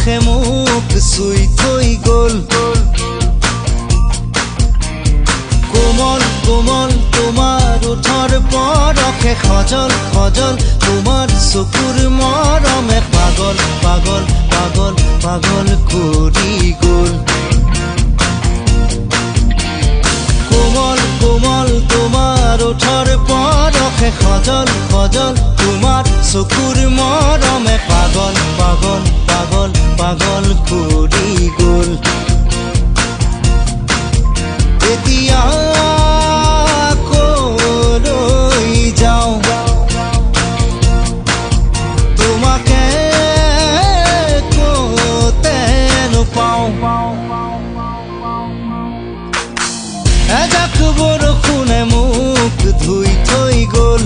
বৰষে মোক চুই থৈ গ'ল। কোমল কোমল তোমাৰ ওঠৰ বৰষে সজল সজল তোমাৰ চকুৰ মৰমে পাগল পাগল পাগল পাগল কৰি গ'ল। কোমল কোমল তোমাৰ ওঠৰ বৰষে সজল সজল তোমাৰ চকুৰ মৰমে পাগল পাগল পাগল পাগল কৰি গ'ল। এতিয়া কলৈ যাওঁ তোমাকে কতে নোপাওঁ। এজাক বৰষুণে মোক ধুই থৈ গ'ল।